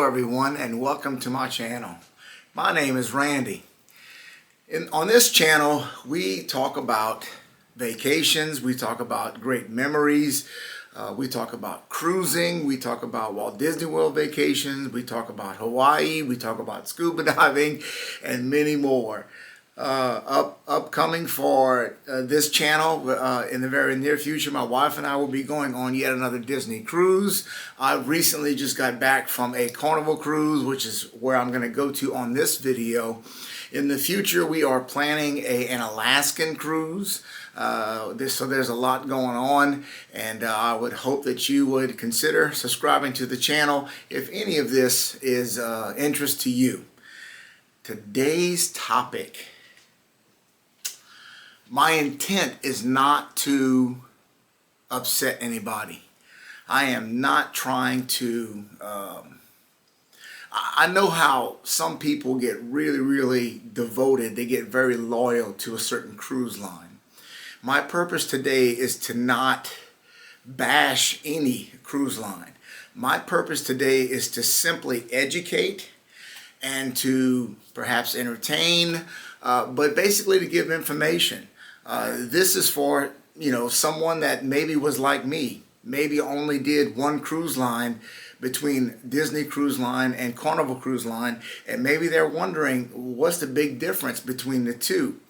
everyone, and welcome to my channel. My name is Randy. On this channel, we talk about vacations, we talk about great memories, we talk about cruising, we talk about Walt Disney World vacations, we talk about Hawaii, we talk about scuba diving, and many more. Upcoming for this channel in the very near future, my wife and I will be going on yet another Disney cruise. I recently just got back from a Carnival cruise, which is where I'm going to go to on this video. In the future, we are planning an Alaskan cruise. So there's a lot going on, and I would hope that you would consider subscribing to the channel if any of this is interest to you. Today's topic. My intent is not to upset anybody. I am not trying to, I know how some people get really devoted. They get very loyal to a certain cruise line. My purpose today is to not bash any cruise line. My purpose today is to simply educate and to perhaps entertain, but basically to give information. This is for, someone that maybe was like me, maybe only did one cruise line between Disney Cruise Line and Carnival Cruise Line, and maybe they're wondering what's the big difference between the two.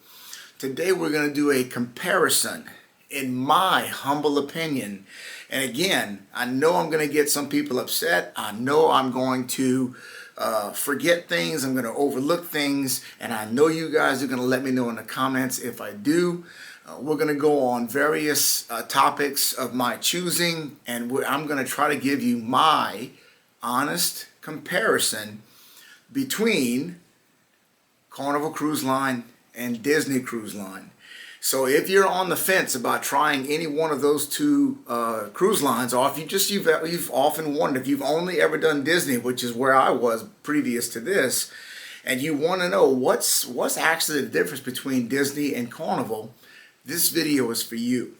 Today we're going to do a comparison, in my humble opinion. And again, I know I'm going to get some people upset. I know I'm going to forget things, I'm going to overlook things, and I know you guys are going to let me know in the comments if I do. We're going to go on various topics of my choosing, and I'm going to try to give you my honest comparison between Carnival Cruise Line and Disney Cruise Line. So if you're on the fence about trying any one of those two cruise lines, or if you've often wondered, if you've only ever done Disney, which is where I was previous to this, and you want to know what's actually the difference between Disney and Carnival, this video is for you.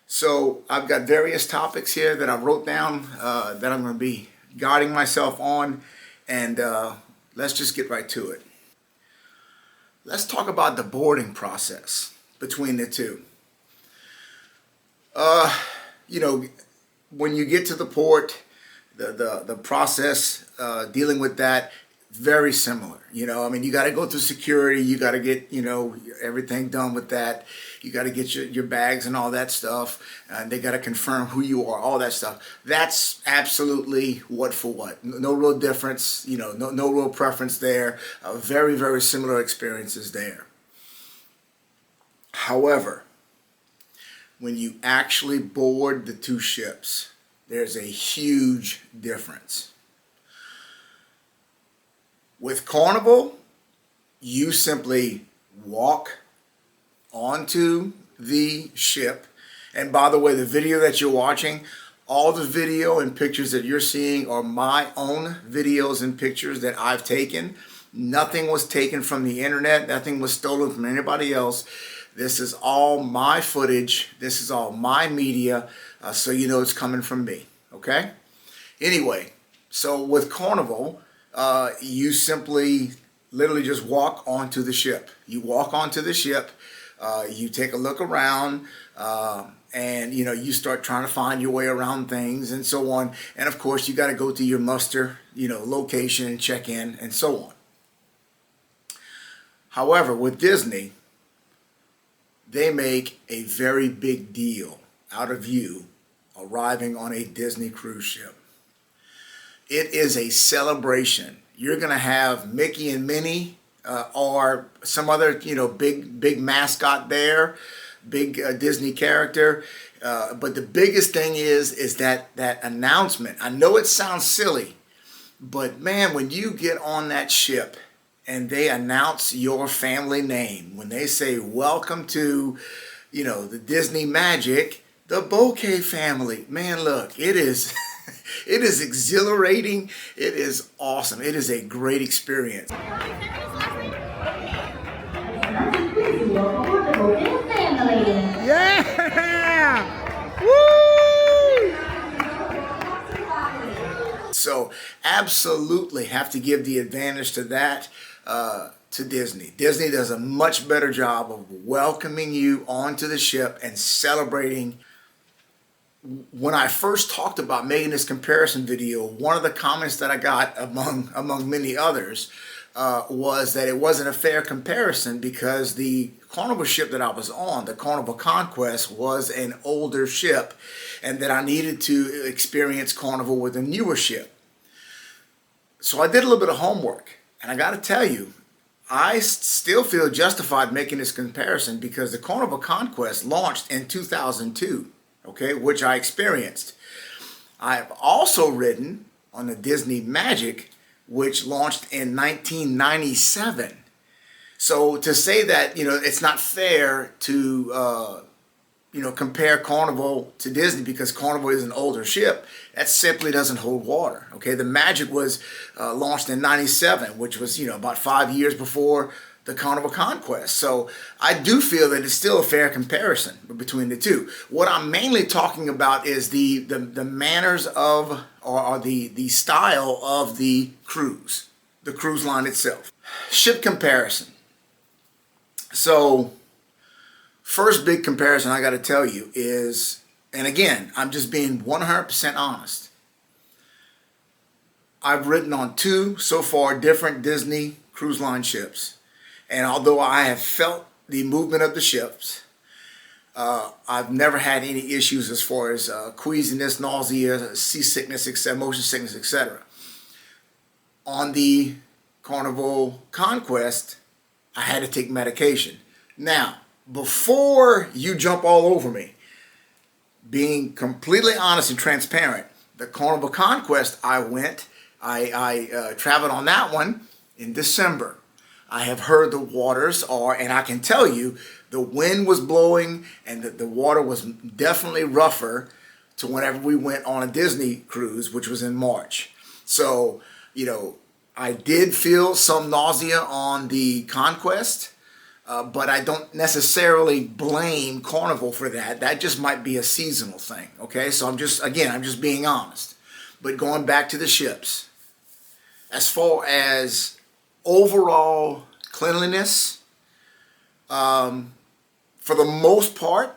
So I've got various topics here that I wrote down that I'm going to be guiding myself on, and let's just get right to it. Let's talk about the boarding process between the two. When you get to the port, the process dealing with that, very similar. You got to go through security, you got to get, everything done with that. You got to get your bags and all that stuff, and they got to confirm who you are, all that stuff. That's absolutely what for what. No real difference, no real preference there. Very similar experiences there. However, when you actually board the two ships, there's a huge difference. With Carnival, you simply walk onto the ship. And by the way, the video that you're watching, all the video and pictures that you're seeing are my own videos and pictures that I've taken. Nothing was taken from the internet. Nothing was stolen from anybody else. This is all my footage. This is all my media, so you know it's coming from me, okay? Anyway, so with Carnival, you simply literally just walk onto the ship. You walk onto the ship, you take a look around, and you start trying to find your way around things and so on. And of course, you got to go to your muster, location and check in and so on. However, with Disney, they make a very big deal out of you arriving on a Disney cruise ship. It is a celebration. You're going to have Mickey and Minnie or some other, big mascot there, big Disney character. But the biggest thing is that announcement. I know it sounds silly, but man, when you get on that ship and they announce your family name, when they say, welcome to, the Disney Magic, the Bouquet family, man, look, it is, it is exhilarating. It is awesome. It is a great experience. Yeah! Woo! So absolutely have to give the advantage to that to Disney. Disney does a much better job of welcoming you onto the ship and celebrating. When I first talked about making this comparison video, one of the comments that I got among many others was that it wasn't a fair comparison because the Carnival ship that I was on, the Carnival Conquest, was an older ship, and that I needed to experience Carnival with a newer ship. So I did a little bit of homework, and I got to tell you, I still feel justified making this comparison because the Carnival Conquest launched in 2002, okay, which I experienced. I have also ridden on the Disney Magic, which launched in 1997. So to say that, it's not fair to, compare Carnival to Disney because Carnival is an older ship, that simply doesn't hold water. Okay, the Magic was launched in 97, which was, about 5 years before the Carnival Conquest. So I do feel that it's still a fair comparison between the two. What I'm mainly talking about is the manners of, or the style of the cruise line itself. Ship comparison. So first big comparison I got to tell you is, and again, I'm just being 100% honest. I've ridden on 2 so far different Disney cruise line ships. And although I have felt the movement of the ships, I've never had any issues as far as queasiness, nausea, seasickness, motion sickness, etc. On the Carnival Conquest, I had to take medication. Now, before you jump all over me, being completely honest and transparent, the Carnival Conquest I traveled on that one in December. I have heard the waters are, and I can tell you, the wind was blowing and the water was definitely rougher to whenever we went on a Disney cruise, which was in March. So, I did feel some nausea on the Conquest, but I don't necessarily blame Carnival for that. That just might be a seasonal thing, okay? So I'm just being honest. But going back to the ships, as far as overall cleanliness, for the most part,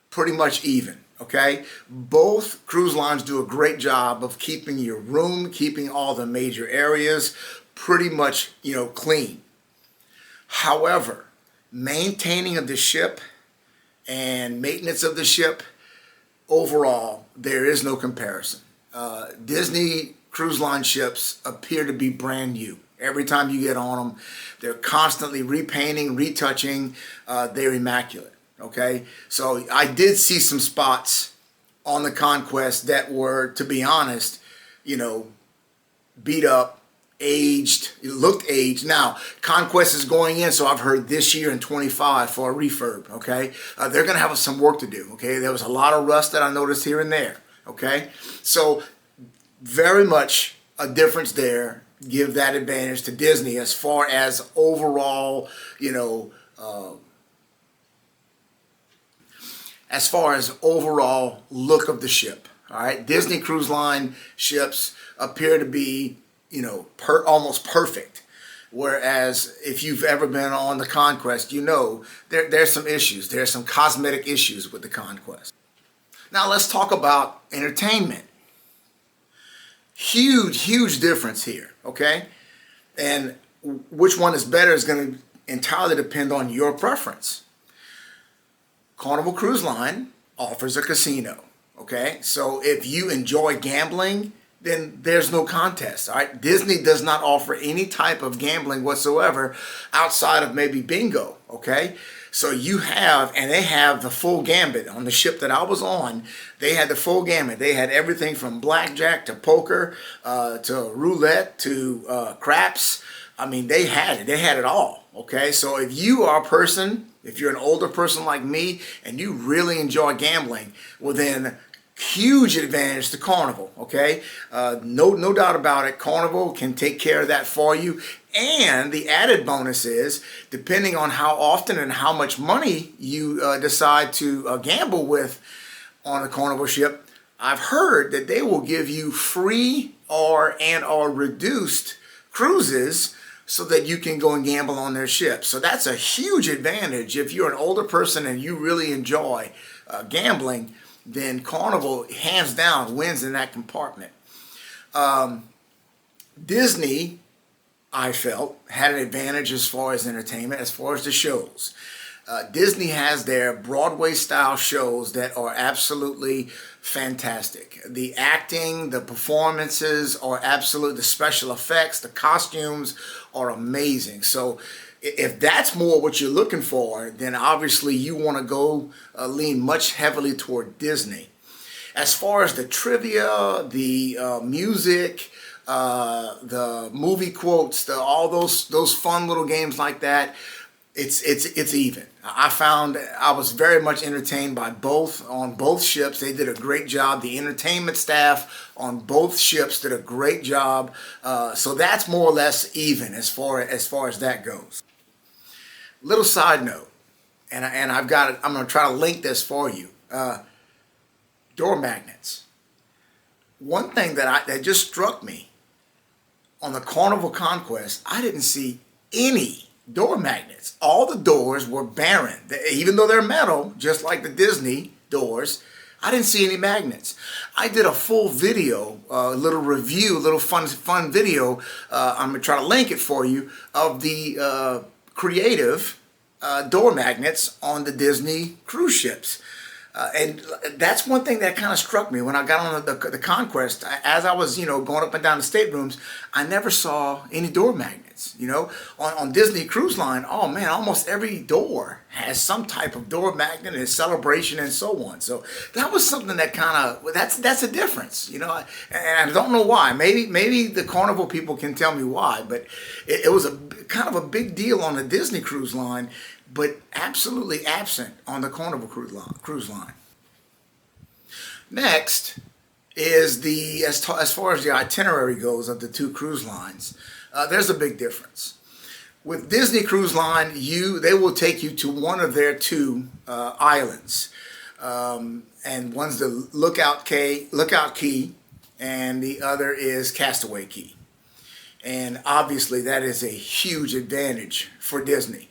pretty much even, okay? Both cruise lines do a great job of keeping your room, keeping all the major areas pretty much, clean. However, maintaining of the ship and maintenance of the ship, overall, there is no comparison. Disney cruise line ships appear to be brand new. Every time you get on them, they're constantly repainting, retouching. They're immaculate, okay? So I did see some spots on the Conquest that were, to be honest, beat up, aged. It looked aged. Now, Conquest is going in, so I've heard this year in 25 for a refurb, okay? They're going to have some work to do, okay? There was a lot of rust that I noticed here and there, okay? So very much a difference there. Give that advantage to Disney as far as overall, as far as overall look of the ship. All right, Disney Cruise Line ships appear to be, almost perfect. Whereas if you've ever been on the Conquest, there's some issues. There's some cosmetic issues with the Conquest. Now let's talk about entertainment. Huge difference here, okay? And which one is better is going to entirely depend on your preference. Carnival Cruise Line offers a casino, okay? So if you enjoy gambling, then there's no contest, all right? Disney does not offer any type of gambling whatsoever outside of maybe bingo, okay? So you have, and they have the full gambit. On the ship that I was on, they had the full gamut. They had everything from blackjack to poker to roulette to craps. I mean, they had it. They had it all, okay? So if you are a person, if you're an older person like me, and you really enjoy gambling, well then, huge advantage to Carnival, okay? No doubt about it. Carnival can take care of that for you. And the added bonus is, depending on how often and how much money you decide to gamble with on a Carnival ship, I've heard that they will give you free or reduced cruises so that you can go and gamble on their ships. So that's a huge advantage. If you're an older person and you really enjoy gambling, then Carnival hands down wins in that compartment. Disney, I felt, had an advantage as far as entertainment, as far as the shows. Disney has their Broadway style shows that are absolutely fantastic. The acting, the performances are absolute, the special effects, the costumes are amazing. So if that's more what you're looking for, then obviously you want to go lean much heavily toward Disney. As far as the trivia, the music, the movie quotes, all those fun little games like that, it's even. I found I was very much entertained by on both ships. They did a great job. The entertainment staff on both ships did a great job. So that's more or less even as far as that goes. Little side note, and I've got it. I'm going to try to link this for you. Door magnets. One thing that just struck me on the Carnival Conquest, I didn't see any door magnets. All the doors were barren. Even though they're metal, just like the Disney doors, I didn't see any magnets. I did a full video, a little review, a little fun video. I'm going to try to link it for you, of the creative door magnets on the Disney cruise ships. And that's one thing that kind of struck me when I got on the Conquest. As I was, going up and down the staterooms, I never saw any door magnets. On Disney Cruise Line, oh man, almost every door has some type of door magnet and celebration and so on. So that was something that that's a difference, and I don't know why. Maybe the Carnival people can tell me why, but it was a kind of a big deal on the Disney Cruise Line, but absolutely absent on the Carnival cruise line. Next is as far as the itinerary goes of the two cruise lines, there's a big difference. With Disney Cruise Line, they will take you to one of their two islands, and one's the Lookout Key, and the other is Castaway Key. And obviously, that is a huge advantage for Disney.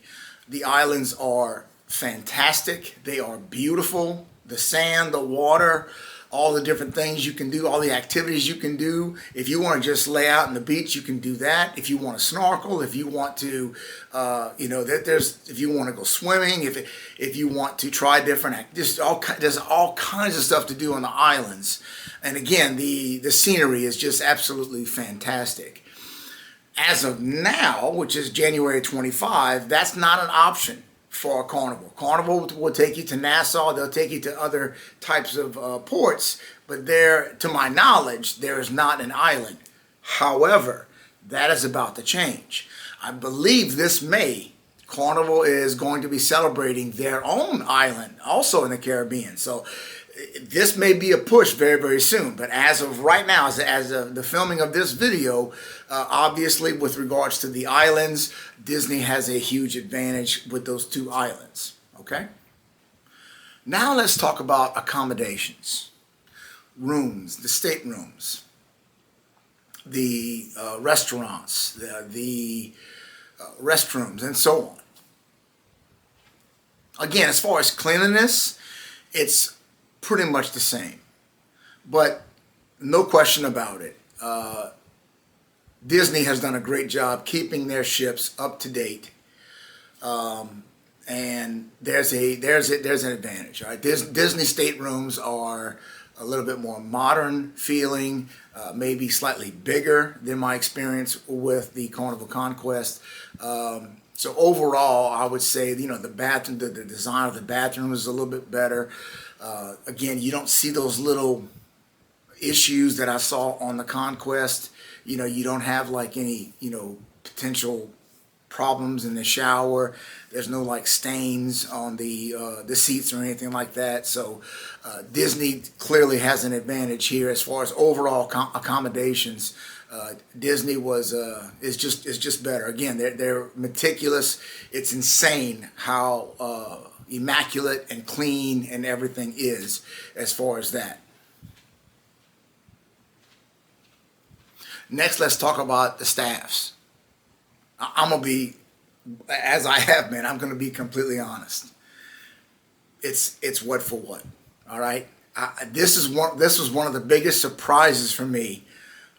The islands are fantastic. They are beautiful. The sand, the water, all the different things you can do, all the activities you can do. If you want to just lay out on the beach, you can do that. If you want to snorkel, if you want to, if you want to go swimming, if you want to try different, there's all kinds of stuff to do on the islands. And again, the scenery is just absolutely fantastic. As of now, which is January 25, that's not an option for a Carnival. Carnival will take you to Nassau. They'll take you to other types of ports, but to my knowledge, there is not an island. However, that is about to change. I believe this May, Carnival is going to be celebrating their own island, also in the Caribbean. So this may be a push very, very soon. But as of right now, as of the filming of this video, obviously with regards to the islands, Disney has a huge advantage with those two islands. Okay? Now let's talk about accommodations. Rooms, the staterooms, the restaurants, the restrooms, and so on. Again, as far as cleanliness, it's pretty much the same, but no question about it. Disney has done a great job keeping their ships up to date, and there's an advantage. Right? Disney staterooms are a little bit more modern feeling, maybe slightly bigger than my experience with the Carnival Conquest. So overall, I would say the bathroom, the design of the bathroom is a little bit better. Again, you don't see those little issues that I saw on the Conquest. You don't have like any, potential problems in the shower. There's no like stains on the seats or anything like that. So Disney clearly has an advantage here as far as overall accommodations. Disney is just better. Again, they're meticulous. It's insane how immaculate and clean and everything is as far as that. Next, let's talk about the staffs. I'm going to be, as I have been, I'm going to be completely honest. It's what for what, all right? This was one of the biggest surprises for me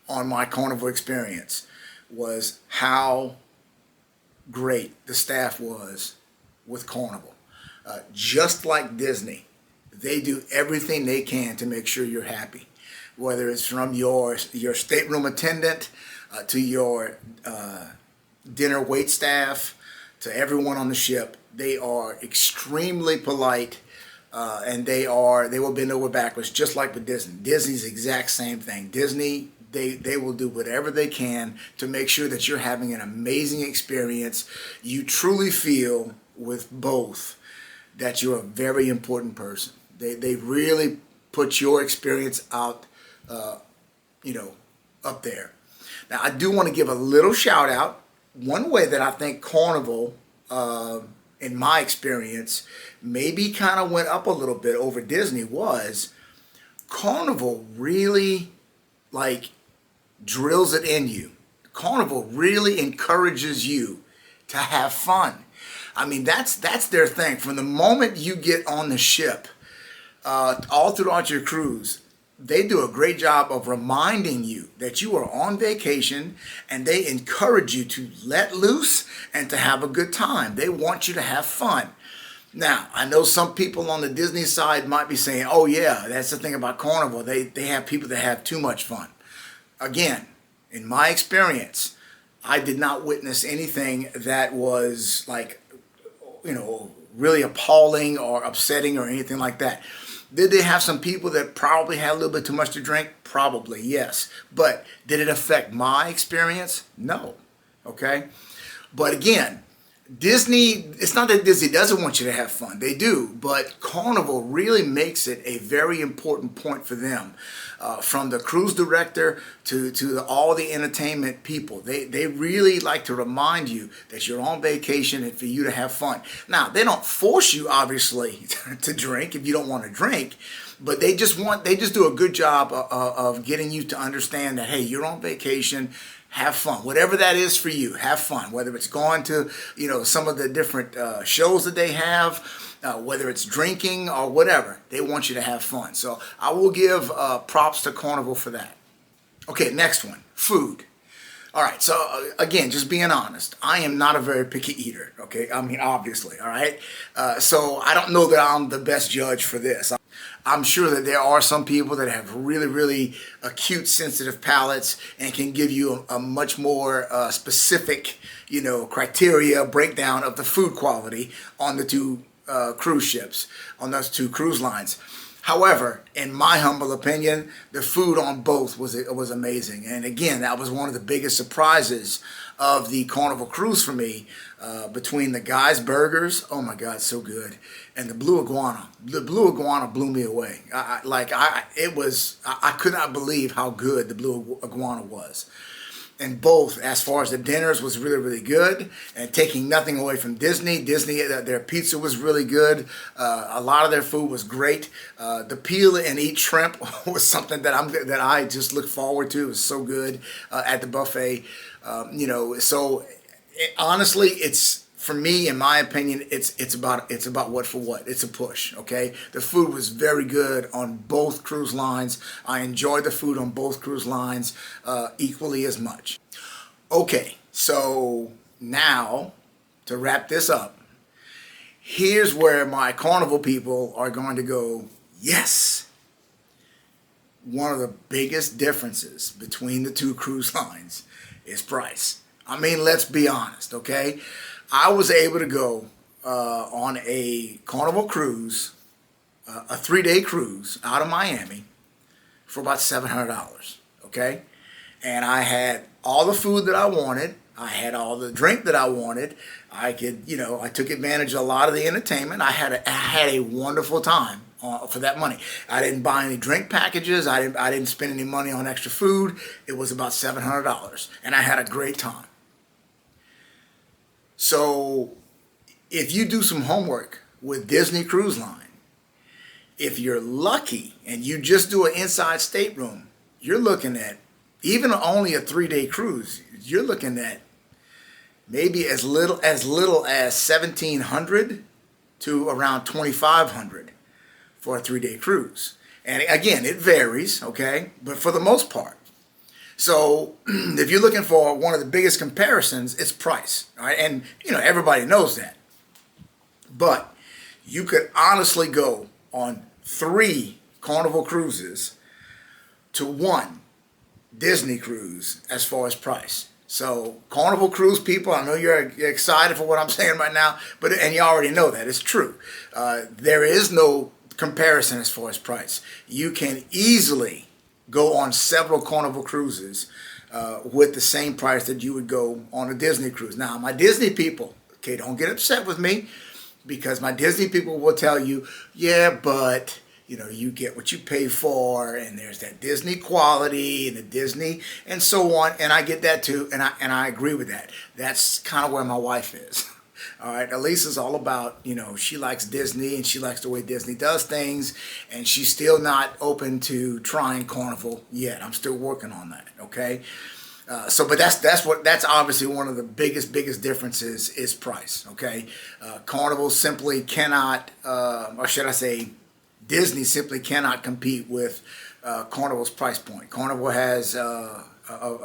on my Carnival experience, was how great the staff was with Carnival. Just like Disney, they do everything they can to make sure you're happy, whether it's from your stateroom attendant to your dinner wait staff to everyone on the ship. They are extremely polite, and they will bend over backwards, just like with Disney. Disney's the exact same thing. Disney, they will do whatever they can to make sure that you're having an amazing experience. You truly feel with both that you're a very important person. They really put your experience out, up there. Now, I do want to give a little shout out. One way that I think Carnival, in my experience, maybe kind of went up a little bit over Disney was Carnival really drills it in you. Carnival really encourages you to have fun. I mean, that's their thing. From the moment you get on the ship, all throughout your cruise, they do a great job of reminding you that you are on vacation, and they encourage you to let loose and to have a good time. They want you to have fun. Now, I know some people on the Disney side might be saying, oh yeah, that's the thing about Carnival. They have people that have too much fun. Again, in my experience, I did not witness anything that was really appalling or upsetting or anything like that. Did they have some people that probably had a little bit too much to drink? Probably, yes. But did it affect my experience? No. Okay? But again, Disney, it's not that Disney doesn't want you to have fun. They do. But Carnival really makes it a very important point for them. From the cruise director to all the entertainment people. They really like to remind you that you're on vacation and for you to have fun. Now, they don't force you, obviously, to drink if you don't want to drink. But they just do a good job of getting you to understand that, hey, you're on vacation. Have fun. Whatever that is for you, have fun. Whether it's going to, some of the different shows that they have, whether it's drinking or whatever, they want you to have fun. So I will give props to Carnival for that. Okay, next one, food. All right, so again, just being honest, I am not a very picky eater, okay? I mean, obviously, all right? So I don't know that I'm the best judge for this. I'm sure that there are some people that have really, really acute, sensitive palates and can give you a much more specific, criteria breakdown of the food quality on the two cruise ships, on those two cruise lines. However, in my humble opinion, the food on both was amazing. And again, that was one of the biggest surprises of the Carnival cruise for me, between the Guy's Burgers, oh my God, so good, and the Blue Iguana. The Blue Iguana blew me away. I could not believe how good the Blue Iguana was. And both, as far as the dinners, was really, really good. And taking nothing away from Disney, their pizza was really good. A lot of their food was great. The peel and eat shrimp was something that I just look forward to. It was so good at the buffet. Honestly, it's, for me, in my opinion, it's about what for what. It's a push, okay? The food was very good on both cruise lines. I enjoyed the food on both cruise lines equally as much. Okay, so now, to wrap this up, here's where my Carnival people are going to go, yes! One of the biggest differences between the two cruise lines is price. I mean, let's be honest, okay? I was able to go on a Carnival cruise, a 3-day cruise out of Miami for about $700, okay? And I had all the food that I wanted. I had all the drink that I wanted. I took advantage of a lot of the entertainment. I had a wonderful time for that money. I didn't buy any drink packages. I didn't spend any money on extra food. It was about $700, and I had a great time. So if you do some homework with Disney Cruise Line, if you're lucky and you just do an inside stateroom, you're looking at Even only a 3-day cruise, you're looking at maybe as little as 1,700 to around 2,500 for a 3-day cruise. And again, it varies, okay, but for the most part. So if you're looking for one of the biggest comparisons, it's price, all right? And everybody knows that. But you could honestly go on 3 Carnival cruises to 1 Disney cruise as far as price. So Carnival cruise people, I know you're excited for what I'm saying right now, and you already know that it's true. There is no comparison as far as price. You can easily go on several Carnival cruises with the same price that you would go on a Disney cruise. Now, my Disney people, okay, don't get upset with me, because my Disney people will tell you, yeah, but you get what you pay for, and there's that Disney quality and the Disney and so on, and I get that too, and I agree with that. That's kind of where my wife is. All right, Elisa's all about, she likes Disney and she likes the way Disney does things, and she's still not open to trying Carnival yet. I'm still working on that, okay? But that's obviously one of the biggest differences is price, okay? Carnival simply cannot, or should I say, Disney simply cannot compete with Carnival's price point. Carnival has a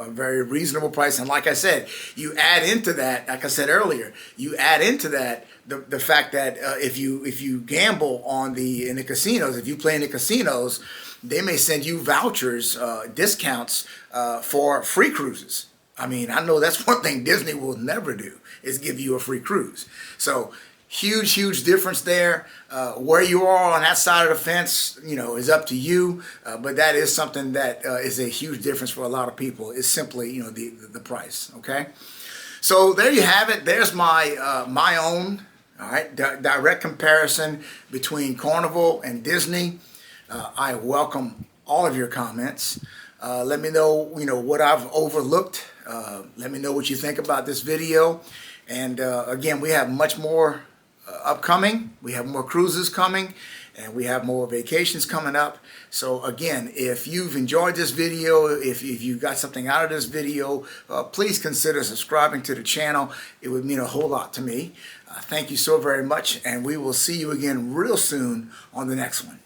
very reasonable price, and like I said, you add into that, like I said earlier, you add into that the fact that if you gamble in the casinos, if you play in the casinos, they may send you vouchers, discounts for free cruises. I mean, I know that's one thing Disney will never do, is give you a free cruise. So huge difference there. Where you are on that side of the fence, is up to you. But that is something that is a huge difference for a lot of people. Is simply, the price. Okay. So there you have it. There's my own, all right, direct comparison between Carnival and Disney. I welcome all of your comments. Let me know, what I've overlooked. Let me know what you think about this video. And again, we have much more upcoming. We have more cruises coming, and we have more vacations coming up. So again, if you've enjoyed this video, if you got something out of this video, please consider subscribing to the channel. It would mean a whole lot to me. Thank you so very much, and we will see you again real soon on the next one.